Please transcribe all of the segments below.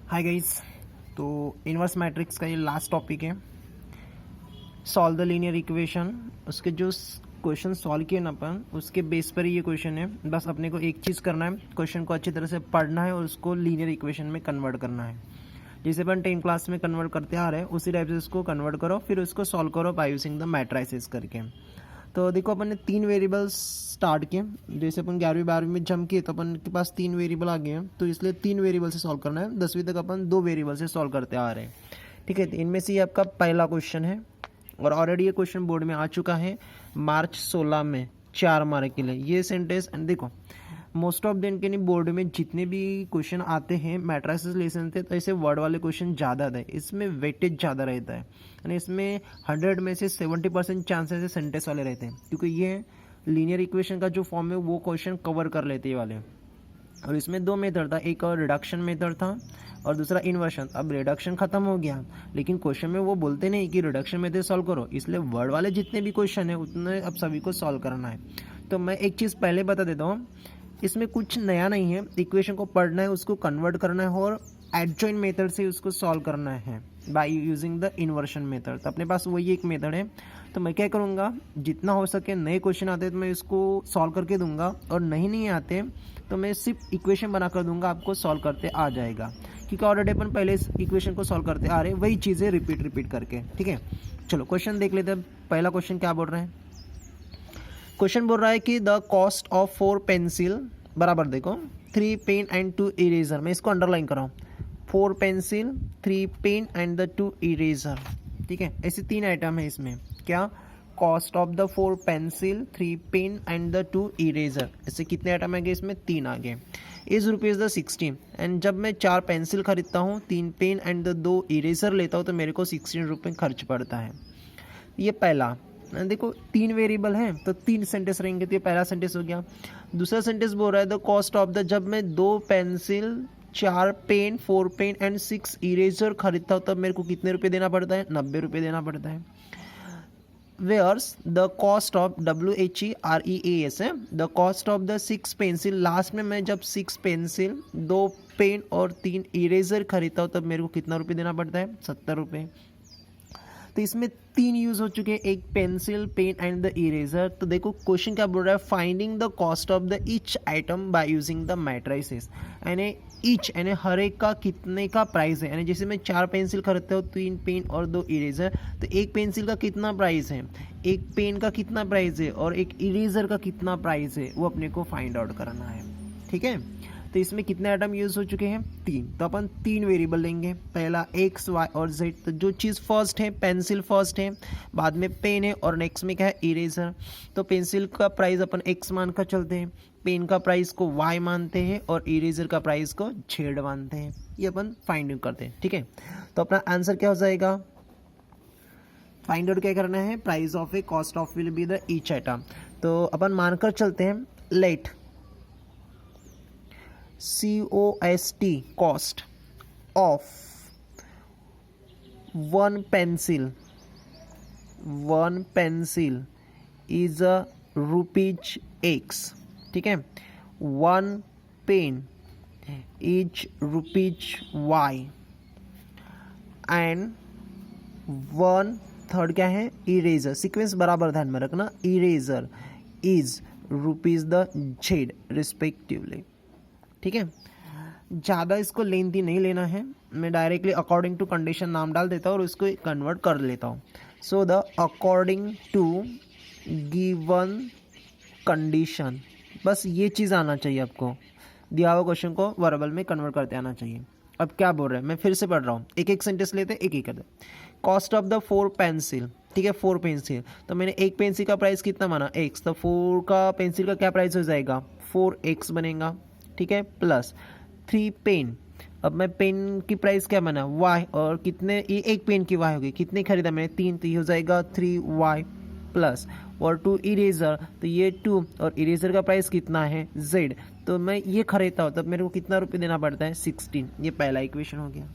Hi guys. तो inverse matrix का ये लास्ट टॉपिक है। Solve the linear equation. उसके जो क्वेश्चन सॉल्व किए ना अपन, उसके बेस पर ही ये क्वेश्चन है। बस अपने को एक चीज़ करना है, क्वेश्चन को अच्छी तरह से पढ़ना है और उसको लीनियर इक्वेशन में कन्वर्ट करना है। जैसे अपन 10 क्लास में कन्वर्ट करते आ रहे हैं, उसी टाइप से उसको कन्वर्ट करो, फिर उसको सॉल्व करो बाय यूजिंग द मैट्राइसिस करके। तो देखो, अपन ने 3 वेरिएबल्स स्टार्ट किए। जैसे अपन 11वीं 12वीं में जम किए तो अपन के पास 3 वेरिएबल आ गए हैं, तो इसलिए 3 वेरिएबल से सॉल्व करना है। 10वीं तक अपन 2 वेरिएबल से सॉल्व करते आ रहे हैं। ठीक है, तो इनमें से ये आपका पहला क्वेश्चन है और ऑलरेडी ये क्वेश्चन बोर्ड में आ चुका है मार्च 16 में 4 मार्क के लिए। ये सेंटेंस देखो, मोस्ट ऑफ दिन के नहीं बोर्ड में जितने भी क्वेश्चन आते हैं मैट्राइसिस लेसन थे, तो ऐसे वर्ड वाले क्वेश्चन ज़्यादा आते हैं, इसमें वेटेज ज़्यादा रहता है। यानी इसमें 100 में से 70% चांसेस है सेंटेंस वाले रहते हैं, क्योंकि ये लीनियर इक्वेशन का जो फॉर्म है वो क्वेश्चन कवर कर लेते हैं वाले। और इसमें 2 मेथड था, एक और रिडक्शन मेथड था और दूसरा इन्वर्शन। अब रिडक्शन खत्म हो गया, लेकिन क्वेश्चन में वो बोलते नहीं कि रिडक्शन मेथड सॉल्व करो, इसलिए वर्ड वाले जितने भी क्वेश्चन है उतने अब सभी को सॉल्व करना है। तो मैं एक चीज़ पहले बता देता हूँ, इसमें कुछ नया नहीं है। इक्वेशन को पढ़ना है, उसको कन्वर्ट करना है और एडजॉइंट मेथड से उसको सॉल्व करना है bye using the inversion method. तो अपने पास वही एक मेथड है। तो मैं क्या करूँगा, जितना हो सके नए क्वेश्चन आते हैं तो मैं इसको सॉल्व करके दूंगा, और नहीं आते तो मैं सिर्फ इक्वेशन बना कर दूंगा, आपको सॉल्व करते आ जाएगा। क्योंकि ऑलरेडी अपन पहले इस इक्वेशन को सॉल्व करते आ रहे हैं, वही चीज़ें रिपीट करके। ठीक है, चलो क्वेश्चन देख लेते हैं। पहला क्वेश्चन क्या बोल रहे हैं? क्वेश्चन बोल रहा है कि द कॉस्ट ऑफ 4 पेंसिल बराबर, देखो 3 पेन एंड 2 इरेजर। मैं इसको अंडरलाइन कर रहा हूँ, 4 pencil 3 pen and the 2 eraser. ठीक है, ऐसे 3 आइटम है इसमें। क्या? Cost of the 4 pencil 3 pen and the 2 eraser. ऐसे कितने आइटम आ गए इसमें? 3 आ गए। Is rupees the 16। एंड जब मैं 4 पेंसिल खरीदता हूँ, 3 पेन एंड द 2 इरेजर लेता हूँ, तो मेरे को 16 रुपये खर्च पड़ता है। ये पहला। देखो 3 वेरिएबल हैं तो 3 सेंटेंस रहेंगे, तो ये पहला सेंटेंस हो गया। दूसरा सेंटेंस बोल रहा है द कॉस्ट ऑफ द, जब मैं 2 pencil 4 pen 4 pen and 6 eraser खरीदता हूँ, तब मेरे को कितने रुपए देना पड़ता है? 90 रुपये देना पड़ता है। Whereas the cost of WHEREAS है, the cost of the 6 pencil. Last में मैं जब 6 पेंसिल 2 पेन और 3 इरेजर खरीदता हूँ, तब मेरे को कितना रुपये देना पड़ता है? 70 रुपये। तो इसमें 3 यूज हो चुके हैं, एक pencil, pen and the eraser. तो देखो क्वेश्चन क्या बोल रहा है, finding the cost of the each item by using the matrices. यानी ईच यानी हर एक का कितने का प्राइस है। यानी जैसे मैं 4 पेंसिल खरीदता हूँ, 3 पेन और 2 इरेजर, तो एक पेंसिल का कितना प्राइस है, एक पेन का कितना प्राइस है और एक इरेजर का कितना प्राइस है, वो अपने को फाइंड आउट करना है। ठीक है, तो इसमें कितने आइटम यूज हो चुके हैं? 3। तो अपन 3 वेरिएबल लेंगे, पहला x, y और z। तो जो चीज़ फर्स्ट है, पेंसिल फर्स्ट है, बाद में पेन है और नेक्स्ट में क्या है? इरेजर। तो पेंसिल का प्राइस अपन x मान कर चलते हैं, पेन का प्राइस को y मानते हैं और इरेजर का प्राइस को z मानते हैं। ये अपन फाइंड आउट करते हैं। ठीक है, तो अपना आंसर क्या हो जाएगा? फाइंड आउट क्या करना है? Price of A, cost of will be the each item. तो अपन मानकर चलते हैं, late COST cost of 1 pencil is a rupees X। ठीक है, 1 pen is rupees Y and 1 third क्या है? इरेजर। सीक्वेंस बराबर ध्यान में रखना, eraser is rupees the Z respectively. ठीक है, ज़्यादा इसको लेंथी नहीं लेना है, मैं डायरेक्टली अकॉर्डिंग टू कंडीशन नाम डाल देता हूँ और उसको कन्वर्ट कर लेता हूँ। So the according to given condition, बस ये चीज़ आना चाहिए आपको। दिया हुआ क्वेश्चन को वर्बल में कन्वर्ट करते आना चाहिए। अब क्या बोल रहे हैं, मैं फिर से पढ़ रहा हूँ, एक एक सेंटेंस लेते एक एक करते। Cost of the 4 pencil. ठीक है, 4 पेंसिल, तो मैंने एक पेंसिल का प्राइस कितना माना? x। तो 4 का पेंसिल का क्या प्राइस हो जाएगा? 4x बनेगा। ठीक है, प्लस 3 पेन। अब मैं पेन की प्राइस क्या बना? y। और कितने, ये एक पेन की y होगी, कितने खरीदा मैंने? 3, तो ये हो जाएगा 3y प्लस। और 2 इरेजर, तो ये 2 और इरेजर का प्राइस कितना है? z। तो मैं ये खरीदता हूँ तब मेरे को कितना रुपये देना पड़ता है? 16। ये पहला इक्वेशन हो गया।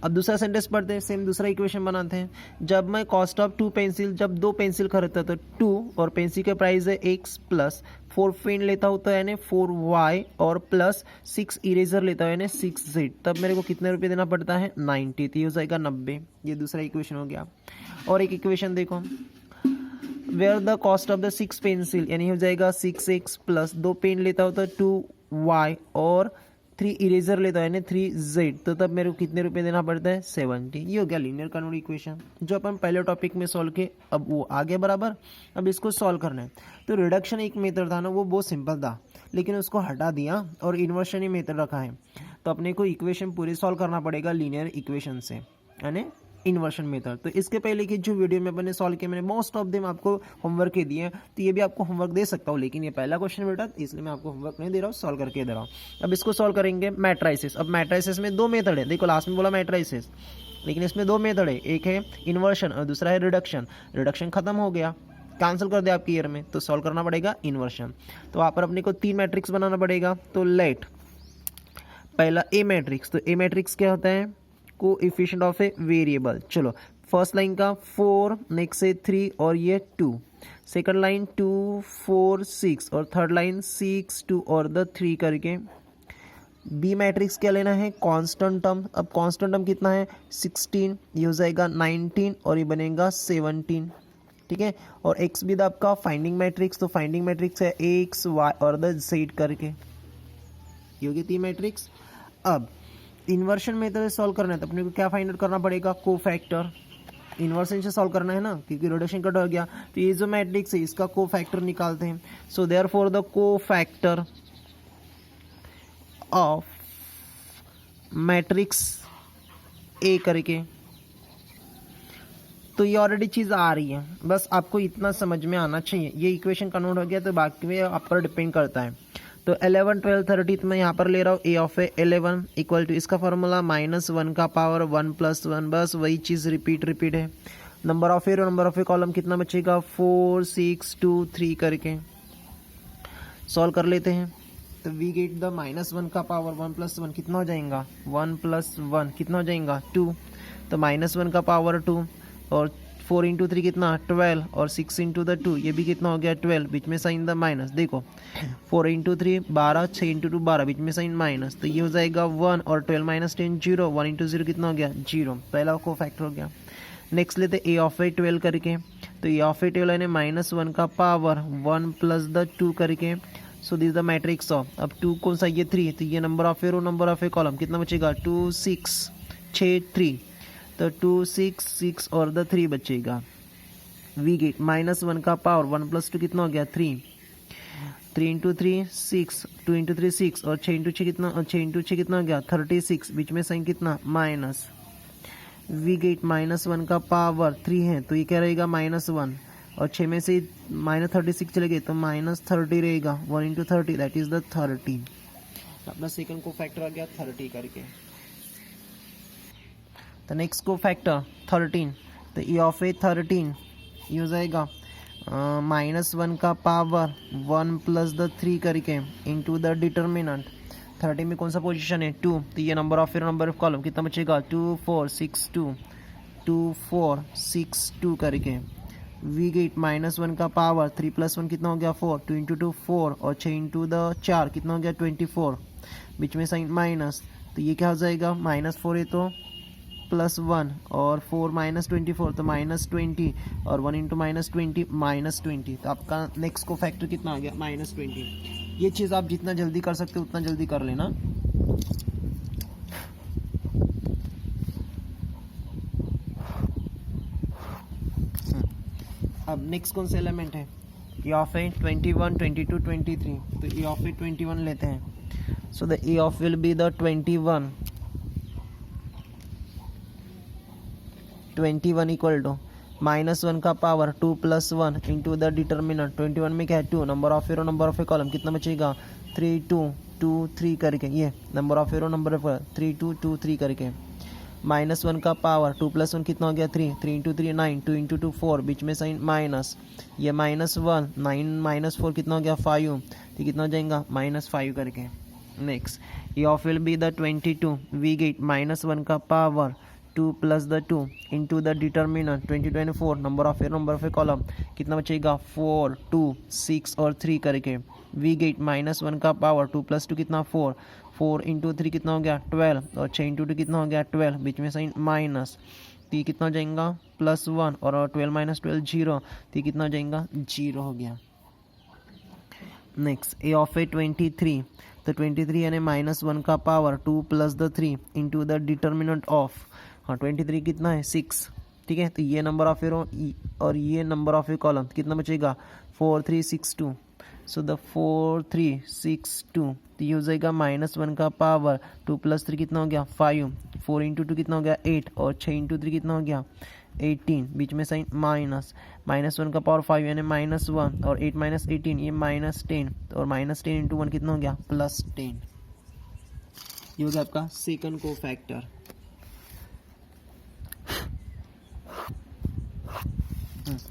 अब दूसरा सेंटेंस पढ़ते हैं, सेम दूसरा इक्वेशन बनाते हैं। जब मैं कॉस्ट ऑफ 2 पेंसिल, जब 2 पेंसिल खरीदता तो 2 और पेंसिल का प्राइस है x प्लस 4 पेन लेता हूँ तो यानी 4y और प्लस 6 इरेजर लेता हूँ यानी 6z, तब मेरे को कितने रुपये देना पड़ता है 90, तो ये हो जाएगा 90। ये दूसरा इक्वेशन हो गया। और एक इक्वेशन देखो, where the cost of the 6 pencil यानी हो जाएगा 6x प्लस 2 पेन लेता हूँ तो 2y और 3 इरेजर लेता है यानी 3z, तो तब मेरे को कितने रुपए देना पड़ता है 70। ये हो गया लीनियर कन्वर्ट इक्वेशन जो अपन पहले टॉपिक में सॉल्व किए। अब वो आगे बराबर, अब इसको सॉल्व करना है। तो रिडक्शन एक मेथड था ना, वो बहुत सिंपल था, लेकिन उसको हटा दिया और इन्वर्शन ही मेथड रखा है। तो अपने को इक्वेशन पूरी सॉल्व करना पड़ेगा लीनियर इक्वेशन से यानी इन्वर्शन मेथड। तो इसके पहले की जो वीडियो में मैंने सॉल्व किया, मैंने मोस्ट ऑफ देम आपको होमवर्क के दिए हैं, तो ये भी आपको होमवर्क दे सकता हूँ, लेकिन ये पहला क्वेश्चन बेटा इसलिए मैं आपको होमवर्क नहीं दे रहा हूँ, सॉल्व करके दे रहा हूँ। अब इसको सॉल्व करेंगे मैट्राइसिस। अब मैट्राइसिस में 2 मेथड है, देखो लास्ट में बोला मैट्राइसिस, लेकिन इसमें 2 मेथड है, एक है इन्वर्शन और दूसरा है रिडक्शन। रिडक्शन खत्म हो गया, कैंसिल कर दिया आपके ईयर में, तो सॉल्व करना पड़ेगा इन्वर्शन। तो वहाँ पर अपने को 3 मैट्रिक्स बनाना पड़ेगा। तो लेट पहला ए मैट्रिक्स, तो ए मैट्रिक्स क्या होता है कोएफिशिएंट ऑफ ए वेरिएबल। चलो फर्स्ट लाइन का 4, नेक्स्ट से 3 और ये 2, सेकंड लाइन 2 4 6 और थर्ड लाइन 6 2 और द 3 करके। बी मैट्रिक्स क्या लेना है कांस्टेंट टर्म। अब कांस्टेंट टर्म कितना है 16, ये हो जाएगा 19 और ये बनेगा 17, ठीक है। और एक्स भी आपका फाइंडिंग मैट्रिक्स, तो फाइंडिंग मैट्रिक्स है एक्स वाई और द जेड करके, ये होगी 3 मैट्रिक्स। अब इन्वर्शन मेथड से सॉल्व करना है तो अपने को क्या फाइंड आउट करना पड़ेगा कोफैक्टर। इन्वर्शन से सॉल्व करना है ना, क्योंकि रिडक्शन कट हो गया, तो ये जो मैट्रिक्स है इसका कोफैक्टर निकालते हैं। So therefore the cofactor of matrix A करके, तो ये ऑलरेडी चीज़ आ रही है, बस आपको इतना समझ में आना चाहिए। ये इक्वेशन कन्वर्ट हो गया तो बाकी में आप पर डिपेंड करता है। तो 11 12 30 मैं यहाँ पर ले रहा हूँ ए ऑफ ए 11 इक्वल टू इसका फॉर्मूला -1 का पावर 1 + 1, बस वही चीज़ रिपीट है। नंबर ऑफ ईयर और नंबर ऑफ ए कॉलम कितना बचेगा 4 6 2 3 करके सॉल्व कर लेते हैं। तो वी गेट द -1 का पावर 1 + 1 कितना हो जाएगा 1 + 1 कितना हो जाएगा 2, तो -1 का पावर 2 और 4 × 3 कितना 12 और 6 × 2 ये भी कितना हो गया 12, बीच में साइन द माइनस। देखो 4 × 3 12, 6 × 2 12, बीच में साइन माइनस, तो ये हो जाएगा 1 और 12 - 10 0, 1 × 0 कितना हो गया 0, पहला को फैक्टर हो गया। नेक्स्ट लेते ए ऑफ ए 12 करके, तो ए ऑफ ए 12 यानी -1 का पावर 1 + 2 करके। So this the matrix of, अब 2 कौन सा ये 3, तो ये number of a row number of a column कितना बचेगा 2 6 6 3, तो 2 6 6 और द 3 बचेगा। वी गेट -1 का पावर 1 + 2 कितना हो गया 3, 3 × 3 6, 2 × 3 6 और 6 × 6 कितना, 6 × 6 कितना हो गया 36, बीच में साइन कितना माइनस। वी गेट -1 का पावर 3 है तो ये क्या रहेगा -1 और 6 में से -36 चले गए तो -30 रहेगा, 1 × 30 दैट इज द 30। अपना सेकंड को फैक्टर आ गया 30 करके। तो नेक्स्ट को फैक्टर 13, तो ई ऑफ ए 13 ये हो जाएगा -1 का पावर 1 + द 3 करके इनटू द डिटर्मिनेंट। 30 में कौन सा पोजीशन है 2, तो ये number of number of column कितना बचेगा 2 4 6 2 2 4 6 2 करके। वी गेट -1 का पावर 3 + 1 कितना हो गया 4, 2 × 2 4 और 6 × द 4 कितना हो गया 24, बीच में साइन माइनस, तो ये क्या हो जाएगा -4 है तो +1 और 4 - 24 तो -20 और 1 × -20 -20, तो आपका नेक्स्ट को फैक्टर कितना आ गया -20। ये चीज़ आप जितना जल्दी कर सकते हो उतना जल्दी कर लेना। अब नेक्स्ट कौन सा एलिमेंट है ए ऑफ ए 21 22 23, तो ए ऑफ ए 21 लेते हैं। So the a of will be the 21 equal to -1 का पावर 2 + 1 इंटू द डिटर्मिनेंट। 21 में क्या है 2, number of arrow number of a column कितना बचेगा 3 2 2 3 करके, ये number of arrow number of 3 2 2 3 करके। -1 का पावर 2 + 1 कितना हो गया 3, 3 × 3 9, 2 × 2 4, बीच में साइन माइनस, ये -1 9 - 4 कितना हो गया 5, तो कितना हो जाएगा -5 करके। Next a of will be the 22, we get -1 का power 2 plus the 2 into the determinant 2024 number of a column कितना बचेगा 4 2 6 और 3 करके वी गेट -1 का पावर 2 प्लस 2 कितना 4 4 इंटू 3 कितना हो गया 12 और 6 इंटू 2 कितना हो गया 12 बीच में साइन माइनस तो ये कितना हो जाएगा +1 और 12 माइनस 12 0 तो ये कितना हो जाएगा 0 हो गया। नेक्स्ट ए ऑफ ए 23 तो 23 यानी -1 का power 2 plus the 3 into the determinant of 23 कितना है 6 ठीक है। तो ये नंबर ऑफ ए रो और ये नंबर ऑफ ए कॉलम कितना बचेगा 4 3 6 2 सो द 4 3 6 2 तो ये हो जाएगा -1 का पावर 2 प्लस 3 कितना हो गया 5 4 इंटू 2 कितना हो गया 8 और 6 इंटू 3 कितना हो गया 18 बीच में साइन -1 का पावर 5 यानी -1 और 8 माइनस 18 ये -10 और -10 इंटू 1 कितना हो गया +10। ये हो गया आपका सेकंड को फैक्टर।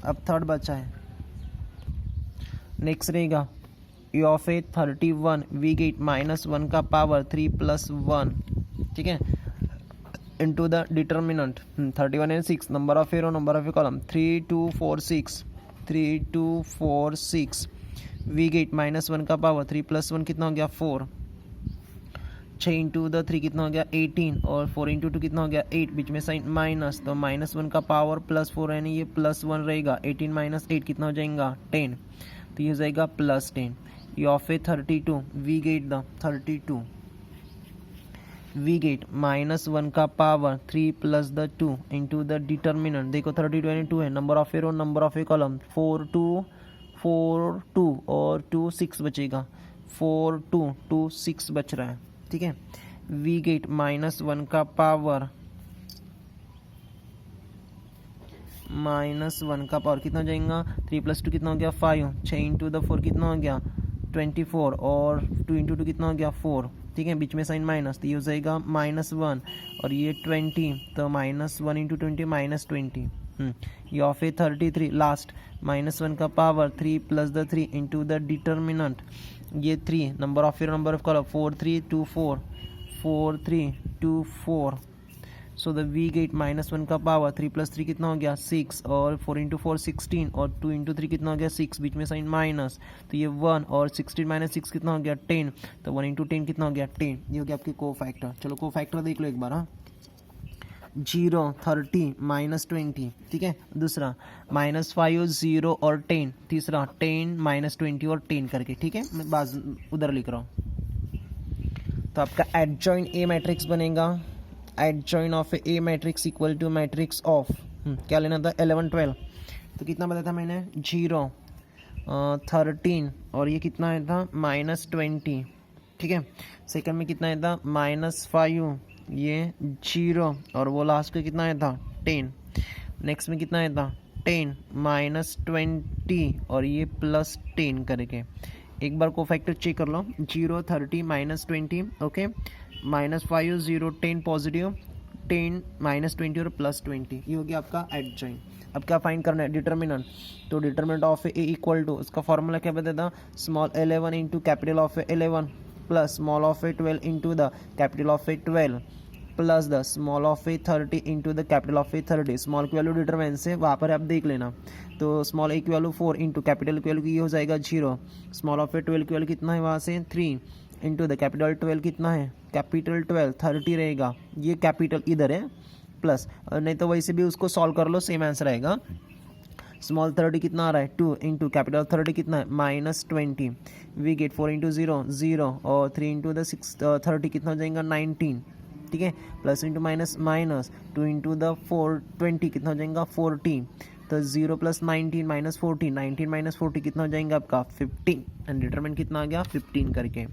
अब थर्ड बचा है। नेक्स्ट रहेगा a of a 31 we get -1 का पावर 3 + 1 ठीक है into the determinant 31 and 6 number of a row number of a column 3 2 4 6 3 2 4 6 we get -1 का पावर 3 + 1 कितना हो गया 4 6 इंटू द 3 कितना हो गया 18 और 4 इंटू 2 कितना हो गया 8 बीच में साइन माइनस तो -1 का पावर +4 यानी ये +1 रहेगा 18 माइनस 8 कितना हो जाएगा 10 तो ये हो जाएगा +10। ये of a 32 we get the 32 we get -1 का power 3 + the 2 into the determinant देखो 32 यानी 2 है number of a row number of a column 4 2 4 2 और 2 6 बचेगा 4 2 2 6 बच रहा है ठीक है। वी गेट -1 का पावर कितना हो जाएगा 3 + 2 कितना हो गया 5 6 इंटू द 4 कितना हो गया 24 और 2 इंटू 2 कितना हो गया 4 ठीक है बीच में साइन माइनस तो ये हो जाएगा -1 और ये 20 तो -1 इंटू 20 -20 ये ऑफ ए 33 लास्ट -1 का power 3 + the 3 into the determinant ये 3 number of column 4 3 2 4 4 3 2 4 so the we get -1 का पावर 3 + 3 कितना हो गया 6 और 4 इंटू 4 16 और 2 इंटू 3 कितना हो गया 6 बीच में साइन माइनस तो ये 1 और 16 माइनस 6 कितना हो गया 10 तो 1 इंटू 10 कितना हो गया 10। ये हो गया आपके को फैक्टर। चलो को फैक्टर देख लो एक बार। 0 30 -20 ठीक है। दूसरा -5 0 और 10 तीसरा 10 -20 और 10 करके ठीक है। मैं बाज उधर लिख रहा हूँ। तो आपका एडजॉइन ए मैट्रिक्स बनेगा adjoint of a matrix equal to matrix of क्या लेना था 11 12 तो कितना बताया था मैंने 0 13 और ये कितना आया था -20 ठीक है। सेकंड में कितना आया था -5 ये 0 और वो लास्ट का कितना आया था 10। नेक्स्ट में कितना आया था 10 -20 और ये +10 करके एक बार को फैक्टर चेक कर लो 0 30 -20 ओके -5 0 10 पॉजिटिव 10 -20 और +20 ये हो गया आपका एडजॉइन। अब क्या फाइंड करना है डिटर्मिनेंट तो determinant of a equal to उसका फॉर्मूला क्या बताया था small 11 into capital of a 11 plus small of a 12 into the capital of a 12 plus the small of a 30 into the capital of a 30 small की value determine से वहाँ पर आप देख लेना तो स्मॉल ए की वैल्यू 4 इंटू कैपिटल की वैल्यू की हो जाएगा 0 स्मॉल ऑफ ए 12 की वैल्यू कितना है वहाँ से 3 इंटू द कैपिटल 12 कितना है कैपिटल 12 30 रहेगा ये कैपिटल इधर है प्लस नहीं तो वैसे भी उसको सॉल्व कर लो सेम आंसर आएगा। स्मॉल 30 कितना आ रहा है 2 इंटू कैपिटल 30 कितना है -20 वी गेट 4 इंटू 0 0 और 3 इंटू द 30 कितना हो जाएगा 19 ठीक है plus into minus 2 into the 20 कितना हो जाएगा 40 तो 0 + 19 -40 19 - 40 कितना हो जाएगा आपका 15 एंड डिटरमिनेंट कितना आ गया 15 करके।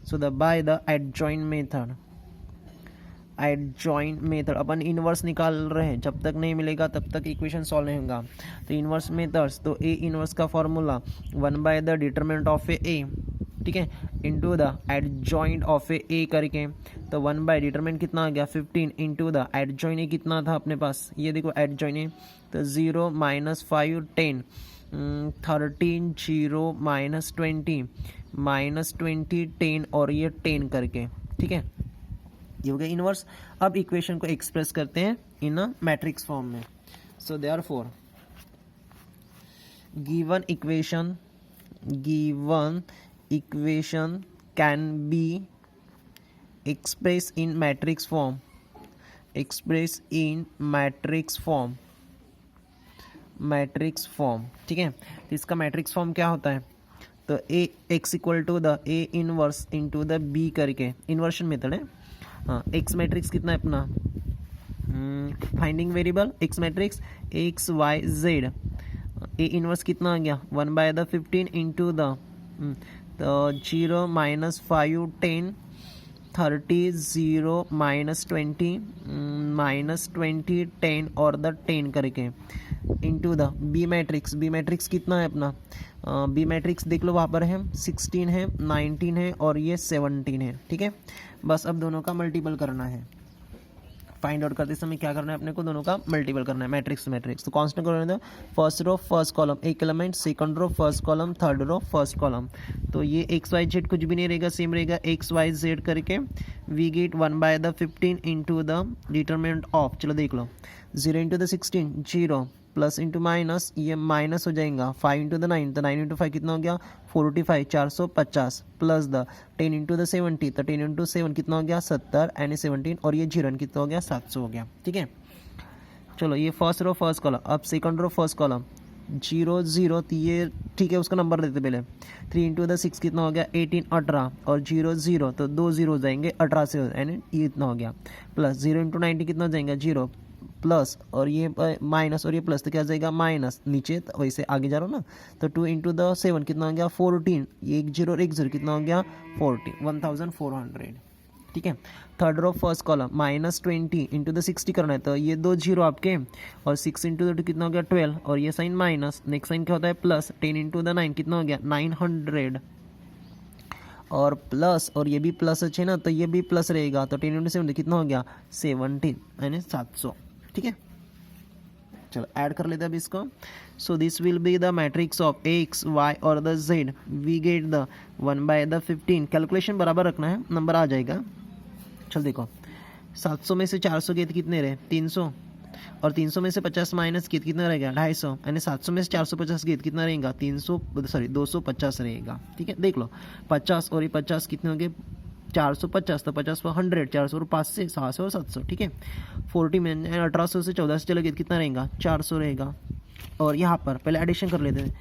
So the by the adjoin method upon inverse निकाल रहे हैं जब तक नहीं मिलेगा तब तक इक्वेशन सॉल्व नहीं होगा। तो इनवर्स मेथड्स तो ए इनवर्स का formula 1 by the determinant of A ठीक है into the adjoint of A करके तो 1 बाय डिटरमिनेंट कितना आ गया 15 इंटू द एडजॉइन ए कितना था अपने पास ये देखो एडजॉइन ए तो 0 -5 10 13 0 -20 -20 10 और ये 10 करके ठीक है। ये हो गया इनवर्स। अब इक्वेशन को एक्सप्रेस करते हैं इन अ मैट्रिक्स फॉर्म में। So therefore given equation can be expressed in matrix form, matrix form. ठीक है, तो इसका मैट्रिक्स फॉर्म क्या होता है, तो A x equal to the A inverse into the B करके इन्वर्शन मेथड है। हाँ, एक्स मैट्रिक्स कितना है अपना, finding variable x matrix x y z. A inverse कितना आ गया 1/15 इंटू द 0 -5 10 30 0 -20 -20 10 और द 10 करके इंटू द बी मैट्रिक्स कितना है अपना, बी मैट्रिक्स देख लो वहाँ पर है 16 है 19 है और ये 17 है। ठीक है, बस अब दोनों का मल्टीपल करना है। फाइंड आउट करते समय क्या करना है अपने को, दोनों का मल्टीपल करना है, मैट्रिक्स तो कांस्टेंट करना, फर्स्ट रो फर्स्ट कॉलम एक element, second row first column, third row first column. तो ये एक्स वाई जेड कुछ भी नहीं रहेगा, सेम रहेगा एक्स वाई जेड करके। We get 1/15 into the determinant of, चलो देख लो 0 into the 16 0 plus into minus, ये माइनस हो जाएगा 5 इंटू द 9, तो 9 इंटू 5 कितना हो गया 45 450 प्लस द 10 इंटू द 70, तो 10 इंटू 7 कितना हो गया 70 एंड 17 और ये 0 कितना हो गया 700 हो गया। ठीक है, चलो ये फर्स्ट रो फर्स्ट कॉलम। अब सेकंड रो फर्स्ट कॉलम 0 0, तो ये ठीक है उसका नंबर देते पहले 3 इंटू द 6 कितना हो गया 18 18 और 0 0, तो 2 0 हो जाएंगे 18 से यानी ये इतना हो गया, प्लस 0 इंटू 90 कितना हो जाएगा 0 प्लस और ये माइनस और ये प्लस, तो क्या हो जाएगा माइनस नीचे, तो वैसे आगे जा रहा हूँ ना, तो 2 इंटू द 7 कितना हो गया 14, ये 1 0 और 1 0 कितना हो गया 1400। ठीक है, third row first column -20 into the 60 करना है, तो ये 2 0 आपके और 6 इंटू द 2 कितना हो गया 12 और ये साइन माइनस, नेक्स्ट साइन क्या होता है प्लस, 10 इंटू द 9 कितना हो गया 900 और प्लस और ये भी प्लस अच्छे ना, तो ये भी प्लस रहेगा, तो 10 इंटू 7 कितना हो गया 17 यानी 700। ठीक है, चलो ऐड कर लेते हैं अब इसको। So this will be the matrix of x y और the z. We get the 1/15। Calculation बराबर रखना है, नंबर आ जाएगा। चल देखो 700 में से 400 गए कितने रहे 300 और 300 में से 50 माइनस किए कितना रहेगा 250 यानी 700 में से 450 गए कितना रहेगा 250 रहेगा। ठीक है, देख लो 50 और ये 50 कितने हो गए 450, तो 50 पर 100, 400 और 5 से 600 और 700। ठीक है, 40 में 1800 से 14 से चले गए कितना रहेगा 400 रहेगा। और यहाँ पर पहले एडिशन कर लेते हैं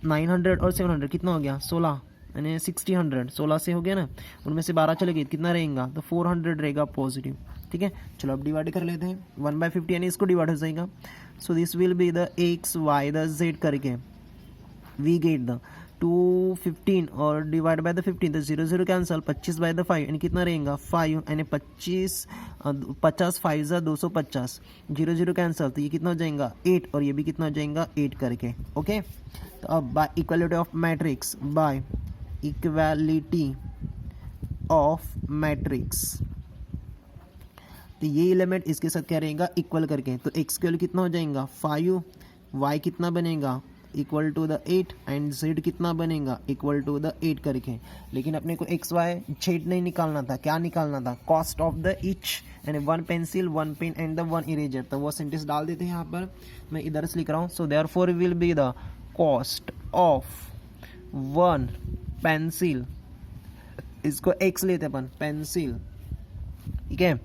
900 और 700 कितना हो गया 16 यानी 1600, 16 से हो गया ना, उनमें से 12 चले गए कितना रहेगा तो 400 रहेगा पॉजिटिव। ठीक है, चलो अब डिवाइड कर लेते हैं 1/50 यानी इसको डिवाइड हो जाएगा। सो this will be the x why the z करके वी गेट द 215 और डिवाइड बाय द 15, तो 0 0 कैंसल, 25/5 यानी कितना रहेगा 5 यानी 50 5 जा 250, 0 0 कैंसल, तो ये कितना हो जाएगा 8 और ये भी कितना हो जाएगा 8 करके। ओके, तो अब by equality of matrix, by equality of matrix, तो ये एलिमेंट इसके साथ क्या रहेगा इक्वल करके, तो एक्स की वैल्यू कितना हो जाएगा 5, वाई कितना बनेगा equal to the 8 and z कितना बनेगा इक्वल टू द 8 करके। लेकिन अपने को एक्स वाई जेड नहीं निकालना था, क्या निकालना था कॉस्ट ऑफ द ईच, यानी 1 pencil 1 pen and the 1 eraser. तो वो सेंटेंस डाल देते हैं यहाँ पर, मैं इधर से लिख रहा हूँ। So therefore will be the cost of 1 pencil, इसको एक्स लेते अपन पेंसिल, ठीक है,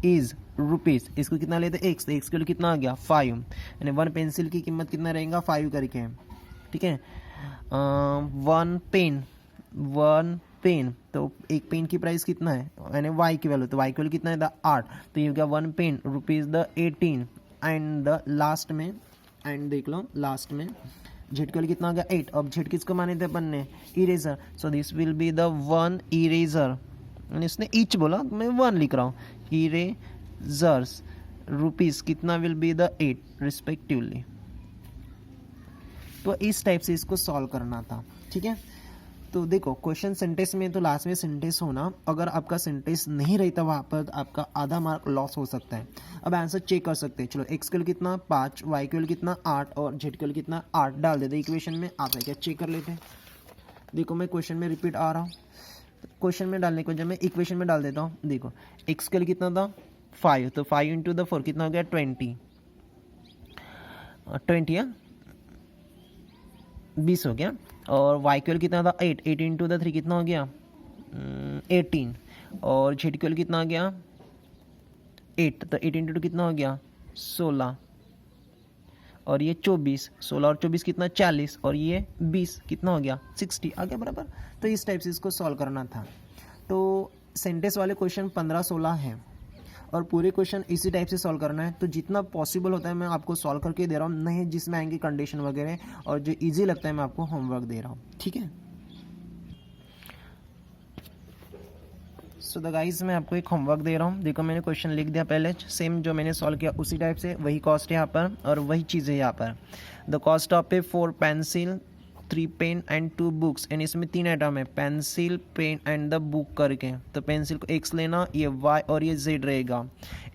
इज रुपीज, इसको कितना लेते एक्स, तो एक्स के लिए कितना आ गया 5 यानी 1 पेंसिल की कीमत कितना रहेगा 5 करके। ठीक है, 1 पेन, तो एक पेन की प्राइस कितना है यानी वाई की वैल्यू, तो वाई की वैल्यू कितना है 8, तो ये हो गया 1 pen rupees the 18 and the last में, एंड देख लो लास्ट में जेड की वैल्यू कितना आ गया 8। अब जेड किसको माने थे अपन ने eraser, so this will be the 1 eraser, इसने ईच बोला मैं 1 लिख रहा हूँ, इरेजर्स रुपीज कितना विल बी द 8 रिस्पेक्टिवली। तो इस टाइप से इसको सॉल्व करना था। ठीक है, तो देखो क्वेश्चन सेंटेंस में तो लास्ट में सेंटेंस होना, अगर आपका सेंटेंस नहीं रहता वहाँ पर आपका आधा मार्क लॉस हो सकता है। अब आंसर चेक कर सकते हैं, चलो एक्स के लिए कितना 5, वाई के लिए कितना 8 और जेड के लिए कितना 8 डाल देते इक्वेशन में, आता है क्या चेक कर लेते हैं। देखो मैं क्वेश्चन में रिपीट आ रहा हूँ, क्वेश्चन में डालने को जब मैं इक्वेशन में डाल देता हूँ, देखो एक्स के लिए कितना था 5, तो 5 इंटू द 4 कितना हो गया 20 है 20 हो गया। और वाई के लिए कितना था 8 इंटू द 3 कितना हो गया 18। और जेड के लिए कितना हो गया 8, तो 8 इंटू 2 कितना हो गया 16। और ये 24, 16 और 24 कितना 40, और ये 20 कितना हो गया 60 आ गया बराबर। तो इस टाइप से इसको सॉल्व करना था। तो सेंटेंस वाले क्वेश्चन 15-16 हैं और पूरे क्वेश्चन इसी टाइप से सॉल्व करना है। तो जितना पॉसिबल होता है मैं आपको सॉल्व करके दे रहा हूँ, नहीं जिसमें आएंगे कंडीशन वगैरह, और जो ईजी लगता है मैं आपको होमवर्क दे रहा हूँ, ठीक है। सो द गाइस मैं आपको एक होमवर्क दे रहा हूँ। देखो मैंने क्वेश्चन लिख दिया पहले, सेम जो मैंने सॉल्व किया उसी टाइप से, वही कॉस्ट है यहाँ पर और वही चीज़ है यहाँ पर। The cost of a 4 pencil 3 pen and 2 books, and इसमें 3 आइटम है, pencil pen and the book करके। तो पेंसिल को एक्स लेना, ये वाई और ये जेड रहेगा,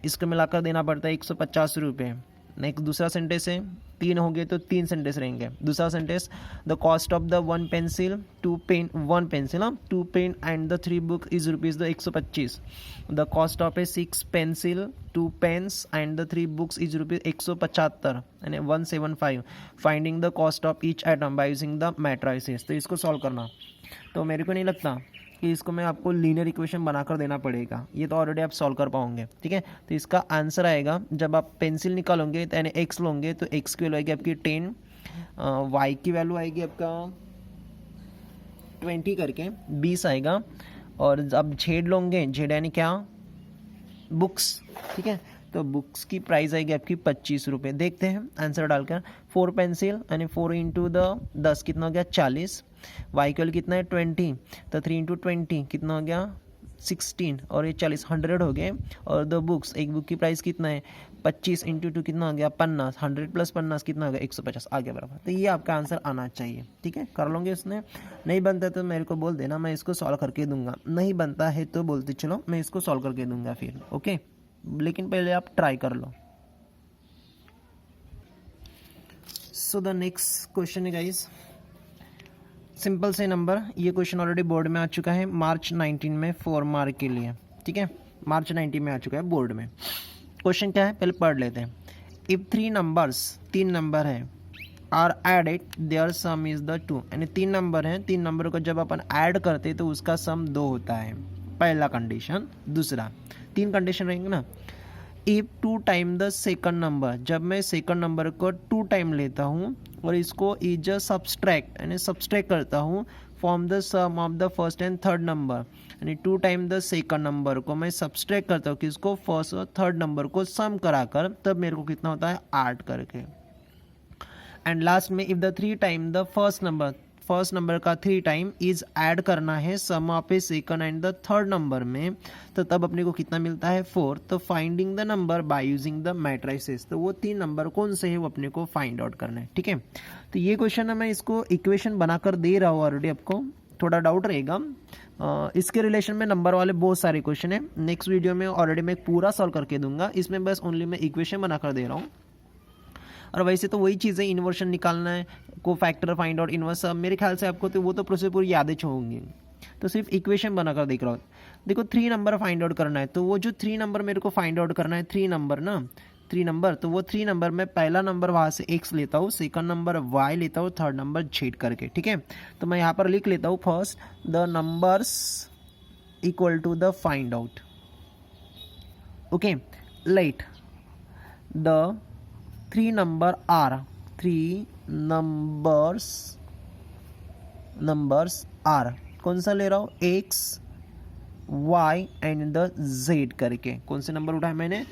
इसको मिलाकर देना पड़ता है 150 रुपये। नेक्स्ट दूसरा सेंटेंस है, 3 हो गए तो 3 सेंटेंस रहेंगे। दूसरा sentence, the cost of the 1 pencil 2 pen 1 pencil 2 pen and the 3 book is rupees the 125। The cost of a 6 pencil 2 pens and the 3 books is rupees 175 यानी 175। Finding the cost of each item by using the matrices. तो इसको solve करना, तो मेरे को नहीं लगता कि इसको मैं आपको लीनियर इक्वेशन बनाकर देना पड़ेगा, ये तो ऑलरेडी आप सॉल्व कर पाओगे, ठीक है। तो इसका आंसर आएगा, जब आप पेंसिल निकालोगे तो यानी एक्स लोगे तो एक्स की वैल्यू आएगी आपकी 10, वाई की वैल्यू आएगी आपका 20 करके 20 आएगा। और अब जेड लोगे, जेड यानी क्या बुक्स, ठीक है। तो बुक्स की प्राइस आएगी आपकी 25 रुपये। देखते हैं आंसर डालकर, 4 पेंसिल यानी 4 इंटू द 10 कितना हो गया 40, वाई इक्वल कितना है 20, तो 3 इंटू 20 कितना हो गया 16, और ये 40 100 हो गए। और द बुक्स, एक बुक की प्राइस कितना है 25 इंटू 2 कितना हो गया 50, 100 प्लस 50 कितना हो गया 150 आ गया बराबर। तो ये आपका आंसर आना चाहिए, ठीक है। कर लोगे इसने, नहीं बनता तो मेरे को बोल देना, मैं इसको सॉल्व करके दूंगा, नहीं बनता है तो बोलते चलो मैं इसको सॉल्व करके दूंगा फिर, ओके। लेकिन पहले आप ट्राई कर लो। सो द नेक्स्ट क्वेश्चन है गाइस, सिंपल से नंबर, ये क्वेश्चन ऑलरेडी बोर्ड में आ चुका है मार्च 19 में 4 मार्क के लिए, ठीक है। मार्च 19 में आ चुका है बोर्ड में। क्वेश्चन क्या है पहले पढ़ लेते हैं। इफ 3 नंबर्स, 3 नंबर है, are added their sum is the 2, यानी 3 नंबर हैं, 3 नंबर को जब अपन ऐड करते तो उसका सम 2 होता है, पहला कंडीशन। दूसरा, 3 कंडीशन रहेंगे ना। If 2 time the second number, जब मैं सेकंड नंबर को 2 टाइम लेता हूँ और इसको इज सब्सट्रैक्ट यानी सब्सट्रैक्ट करता हूँ from the sum of the first and third number, यानी 2 टाइम द सेकंड नंबर को मैं सब्सट्रैक्ट करता हूँ किसको, फर्स्ट और थर्ड नंबर को सम कराकर, तब मेरे को कितना होता है 8 करके। एंड लास्ट में if the 3 time the first number का 3 टाइम इज ऐड करना है sum of a second and the third number में, तो तब अपने को कितना मिलता है 4। तो finding the number by using the matrices, तो वो 3 नंबर कौन से है वो अपने को फाइंड आउट करना है, ठीक है। तो ये क्वेश्चन है, मैं इसको इक्वेशन बनाकर दे रहा हूँ ऑलरेडी, आपको थोड़ा डाउट रहेगा। इसके रिलेशन में नंबर वाले बहुत सारे क्वेश्चन है, नेक्स्ट वीडियो में ऑलरेडी मैं पूरा सॉल्व करके दूंगा, इसमें बस ओनली मैं इक्वेशन बनाकर दे रहा हूँ। और वैसे तो वही चीज़ है, इन्वर्शन निकालना है, को फैक्टर फाइंड आउट इन्वर्स, मेरे ख्याल से आपको तो वो तो प्रोसेस पूरी यादें होंगी, तो सिर्फ इक्वेशन बनाकर देख रहा हूँ। देखो 3 नंबर फाइंड आउट करना है, तो वो जो 3 नंबर मेरे को फाइंड आउट करना है, 3 नंबर ना, 3 नंबर, तो वो 3 नंबर में पहला नंबर वहाँ से एक्स लेता हूँ, सेकंड नंबर वाई लेता हूँ, थर्ड नंबर जेड करके, ठीक है। तो मैं यहाँ पर लिख लेता हूँ first the numbers equal to the find out, okay. Let the 3 number are, 3 numbers are, कौन सा ले रहा हूँ x y and the z करके, कौन से नंबर उठाए मैंने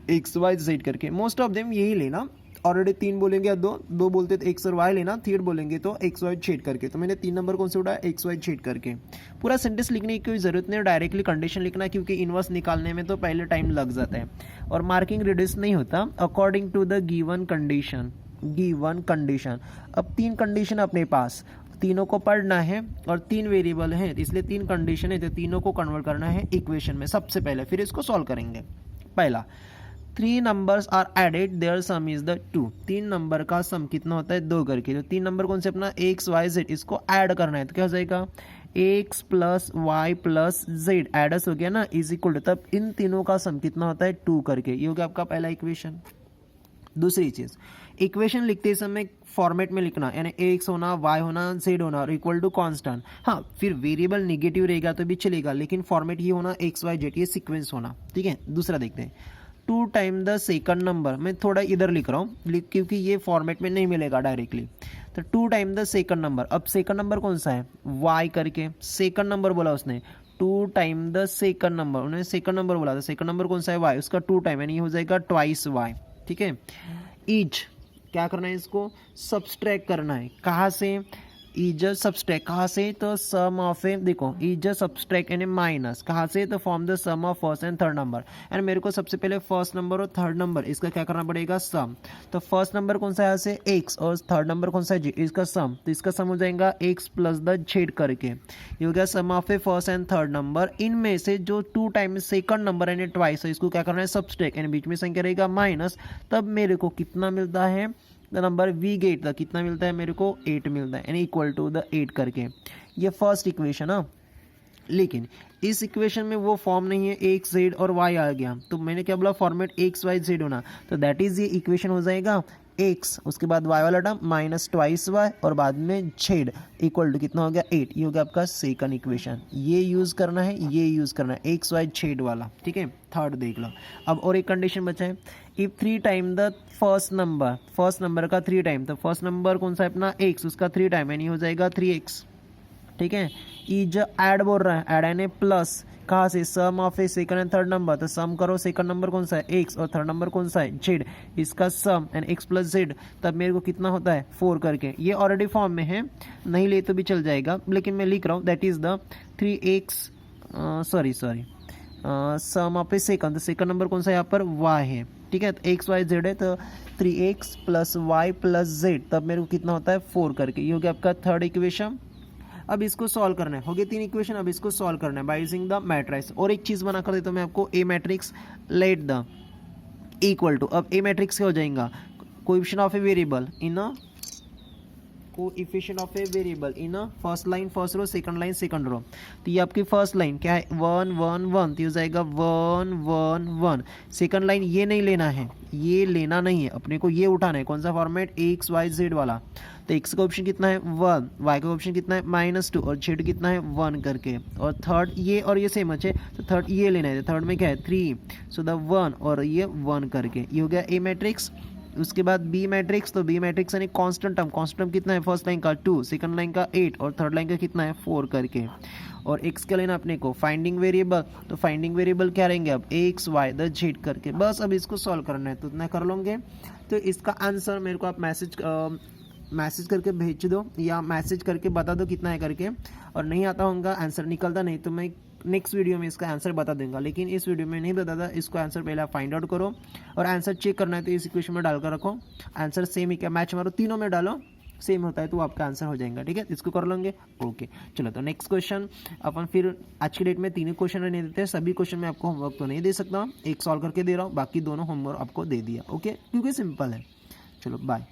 एक्स वाई जेड करके, मोस्ट ऑफ देम यही लेना। ऑलरेडी 3 बोलेंगे या 2 बोलते तो एक्स और वाई लेना, 3 बोलेंगे तो एक्स वाई जेड करके, तो मैंने 3 नंबर कौन से उठाया एक्स वाई जेड करके। पूरा सेंटेंस लिखने की कोई ज़रूरत नहीं है, डायरेक्टली कंडीशन लिखना, क्योंकि इन्वर्स निकालने में तो पहले टाइम लग जाता है और मार्किंग रिड्यूस नहीं होता। According to the given condition, अब 3 कंडीशन अपने पास, तीनों को पढ़ना है और 3 वेरिएबल हैं, इसलिए 3 कंडीशन है, तो तीनों को कन्वर्ट करना है इक्वेशन में सबसे पहले, फिर इसको सॉल्व करेंगे। पहला 3 numbers are added their sum is the 2, 3 number का सम कितना होता है 2 करके, तो 3 नंबर कौन से अपना एक्स वाई जेड, इसको ऐड करना है, तो क्या हो जाएगा x plus y plus z adds हो गया ना, इज इक्वल टू, तब इन तीनों का सम कितना होता है 2 करके, ये हो गया आपका पहला इक्वेशन। दूसरी चीज, इक्वेशन लिखते समय फॉर्मेट में लिखना, यानी एक्स होना, वाई होना, जेड होना और इक्वल टू कांस्टेंट। हाँ, फिर वेरिएबल नेगेटिव रहेगा तो भी चलेगा, लेकिन फॉर्मेट ये होना एक्स वाई जेड, ये सीक्वेंस होना, ठीक है। दूसरा देखते हैं, 2 टाइम द सेकंड नंबर, मैं थोड़ा इधर लिख रहा हूँ क्योंकि ये फॉर्मेट में नहीं मिलेगा डायरेक्टली। तो 2 टाइम द सेकंड नंबर, अब सेकंड नंबर कौन सा है, वाई करके सेकंड नंबर बोला उसने, 2 टाइम द सेकंड नंबर, उन्होंने सेकंड नंबर बोला था, सेकंड नंबर कौन सा है, वाई, उसका 2 टाइम, यानी हो जाएगा ट्वाइस वाई, ठीक है। ईच क्या करना है, इसको सब्सट्रैक्ट करना है, कहाँ से, ईज सब्सट्रैक्ट, कहाँ से, तो सम ऑफ ए, देखो ईज सब्सट्रैक्ट यानी माइनस, कहाँ से, तो from the sum of first and third number, and मेरे को सबसे पहले फर्स्ट नंबर और थर्ड नंबर इसका क्या करना पड़ेगा, सम। तो फर्स्ट नंबर कौन सा है, यहाँ से एक्स, और थर्ड नंबर कौन सा है, जी, इसका सम, तो इसका सम हो जाएगा एक्स प्लस द जेड करके, ये हो गया sum of a first and third number. इनमें से जो 2 टाइम सेकंड नंबर यानी ट्वाइस है, इसको क्या करना है, सब्सट्रैक्ट, यानी बीच में संख्या रहेगा माइनस, तब मेरे को कितना मिलता है, the number we get the, कितना मिलता है मेरे को, 8 मिलता है, यानी इक्वल टू द 8 करके, ये फर्स्ट इक्वेशन। हाँ, लेकिन इस इक्वेशन में वो फॉर्म नहीं है, एक्स जेड और वाई आ गया, तो मैंने क्या बोला, फॉर्मेट एक्स वाई जेड होना, तो दैट इज ये इक्वेशन हो जाएगा एक्स, उसके बाद वाई वाला टर्म माइनस ट्वाइस वाई और बाद में जेड इक्वल टू कितना हो गया 8, ये हो गया आपका सेकंड इक्वेशन। ये यूज़ करना है, ये यूज़ करना है, एक्स वाई जेड वाला, ठीक है। थर्ड देख लो, अब और एक कंडीशन बचा है, if 3 time the first number का 3 टाइम, तो फर्स्ट नंबर कौन सा है अपना एक्स, उसका 3 टाइम, यानी हो जाएगा 3x, ठीक है। इज ऐड बोल रहा है, ऐड यानी प्लस, कहाँ से, sum of a second and third number, तो सम करो, सेकंड नंबर कौन सा है एक्स और थर्ड नंबर कौन सा है जेड, इसका सम एंड एक्स प्लस जेड, तब मेरे को कितना होता है 4 करके, ये ऑलरेडी फॉर्म में है, नहीं ले तो भी चल जाएगा, लेकिन मैं लिख रहा हूँ, that is the 3x, sorry sum of a second, तो सेकंड नंबर कौन सा है यहाँ पर, वाई है, ठीक है। तो एक्स वाई जेड है, तो 3x plus y plus Z, तब मेरे को कितना होता है 4 करके, ये हो गया आपका थर्ड इक्वेशन। अब इसको सॉल्व करना है, हो गए 3 इक्वेशन, अब इसको सॉल्व करना है बाय यूजिंग द मैट्रिक्स। और एक चीज बना कर देता हूँ मैं आपको, A matrix let the equal to, अब ए मैट्रिक्स क्या हो जाएगा, coefficient of a variable in a, coefficient of a variable in a first line first row, second line second row, तो ये आपकी फर्स्ट लाइन क्या है 1 1 1, तो हो जाएगा 1 1 1। सेकंड लाइन ये नहीं लेना है, ये लेना नहीं है, अपने को ये उठाना है, कौन सा फॉर्मेट, एक्स वाई जेड वाला, तो एक्स का ऑप्शन कितना है 1, वाई का ऑप्शन कितना है -2 और जेड कितना है 1 करके, और थर्ड ये और ये सेम है, तो थर्ड ये लेना है, थर्ड में क्या है 3, सो द 1 और ये 1 करके, ये हो गया ए मैट्रिक्स। उसके बाद बी मैट्रिक्स, तो बी मैट्रिक्स यानी कांस्टेंट टर्म कितना है, फर्स्ट लाइन का 2, सेकंड लाइन का 8 और थर्ड लाइन का कितना है 4 करके, और एक्स का लेना अपने को फाइंडिंग वेरिएबल, तो फाइंडिंग वेरिएबल क्या रहेंगे अब एक्स वाई द जेड करके, बस अब इसको सॉल्व करना है, तो इतना कर लोगे। तो इसका आंसर मेरे को आप मैसेज करके भेज दो या मैसेज करके बता दो कितना है करके, और नहीं आता होगा आंसर निकलता नहीं तो मैं नेक्स्ट वीडियो में इसका आंसर बता दूंगा, लेकिन इस वीडियो में नहीं बताता, इसको आंसर पहले आप फाइंड आउट करो, और आंसर चेक करना है तो इस इक्वेशन में डालकर रखो, आंसर सेम ही क्या मैच मारो, तीनों में डालो, सेम होता है तो आपका आंसर हो जाएगा, ठीक है। इसको कर लेंगे, ओके। चलो तो नेक्स्ट क्वेश्चन अपन फिर आज की डेट में 3 क्वेश्चन नहीं देते हैं, सभी क्वेश्चन में आपको होमवर्क तो नहीं दे सकता, एक सॉल्व करके दे रहा हूँ, बाकी दोनों होमवर्क आपको दे दिया, ओके, क्योंकि सिंपल है। चलो बाय।